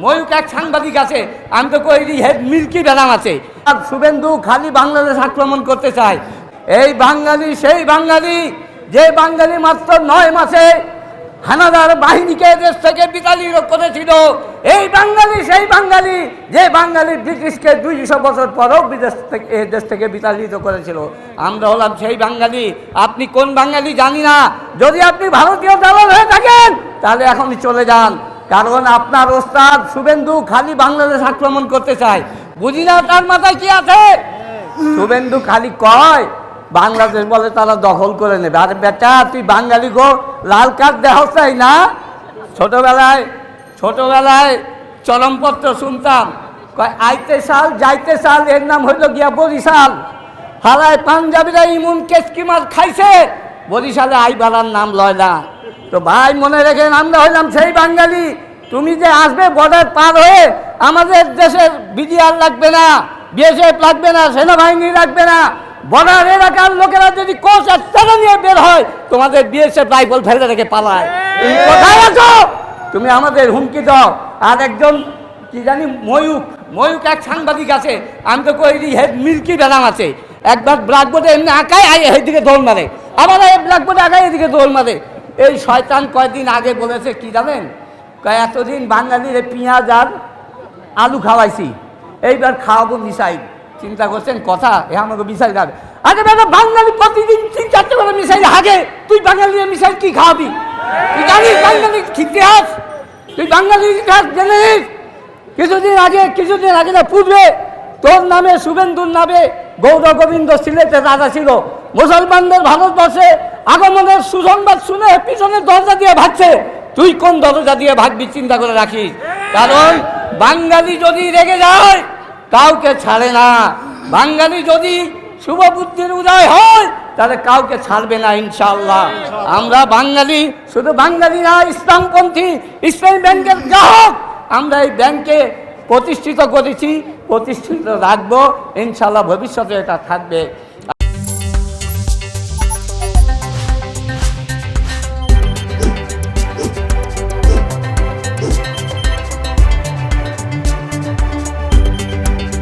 ময়ূক এক সাংবাদিক আছে, আমি তো কইরি হেড মিল্কি বেদাম আছে। আর শুভেন্দু খালি বাংলাদেশ আক্রমণ করতে চায়। এই বাঙালি সেই বাঙালি যে বাঙালি মাত্র 9 মাসে হানাদার বাহিনীকে দেশ থেকে বিতাড়িত করেছিল। এই বাঙালি সেই বাঙালি যে বাঙালি ব্রিটিশকে 200 বছর পরেও দেশ থেকে বিতাড়িত করেছিল। আমরা হলাম সেই বাঙালি। আপনি কোন বাঙালি জানি না। যদি আপনি ভারতীয় দালাল হয়ে থাকেন তাহলে এখনই চলে যান, কারণ আপনার ওস্তাদ শুভেন্দু খালি বাংলাদেশ আক্রমণ করতে চায়। বুঝি না তার মাথায় কি আছে। শুভেন্দু খালি কয় বাংলাদেশ বলে তারা দখল করে নেবে। আরে বেটা, তুই বাঙালি গো, লাল কার্ড দেওয়া চাই না। ছোটবেলায় চরমপত্র শুনতাম, কয় আইতে সাল যাইতে সাল, এর নাম হইল গিয়া বরিশাল। হালায় পাঞ্জাবিরা ইমুন কেসকি মাছ খাইছে, বরিশালে আইবালার নাম লয় না। তো ভাই মনে রেখেন, আমরা হইলাম সেই বাঙালি। তুমি যে আসবে বর্ডার পার হয়ে, আমাদের দেশের বিডিআর লাগবে না, বিএসএফ লাগবে না, সেনাবাহিনী লাগবে না। বর্ডার এলাকার লোকেরা যদি কোচ আর টাকা নিয়ে বের হয়, তোমাদের বিএসএফ রাইফেল ফেলে রেখে পালায়। কোথায় আছো তুমি? আমাদের হুমকি দাও। আর একজন কি জানি ময়ূক এক সাংবাদিক আছে, আমি তো কইরি হেড মিল্কি বেদাম আছে। একবার ব্ল্যাকবোর্ডে এমনি আঁকায় এইদিকে দৌড় মারে, আবার এই ব্ল্যাকবোর্ডে আঁকায় এদিকে দৌড় মারে। এই শয়তান কয়েকদিন আগে বলেছে কি জানেন, এতদিন বাঙালির পেঁয়াজ আর আলু খাওয়াইছি, এইবার খাওয়াবো মিসাইল। চিন্তা করছেন কথা, এ আমাকে মিসাইল খাবে। আরে বেটা, বাঙালি প্রতিদিন 3-4টা করে মিসাইল হাগে, তুই বাঙালির মিসাইল কি খাওয়াবি? তুই জানিস বাঙালির ইতিহাস? তুই বাঙালির ইতিহাস জেনিস? কিছুদিন আগে না পূর্বে তোর নামে, শুভেন্দুর নামে গৌর গোবিন্দ সিলেটে রাজা ছিল। মুসলমানদের ভারতবর্ষে আগমনের সুসংবাদ শুনে পিছনের দরজা দিয়ে ভাগছে। তুই কোন দরজা দিয়ে ভাগবি চিন্তা করে রাখিস, কারণ বাঙালি যদি রেগে যায় কাউকে ছাড়ে না। বাঙালি যদি শুভ বুদ্ধির উদয় হয় তাহলে কাউকে ছাড়বে না ইনশাআল্লাহ। আমরা বাঙালি, শুধু বাঙালি না, ইসলামপন্থী, ইসলামী ব্যাংকের গ্রাহক। আমরা এই ব্যাংকে প্রতিষ্ঠিত করেছি, প্রতিষ্ঠিত রাখবো ইনশাআল্লাহ, ভবিষ্যতে এটা থাকবে।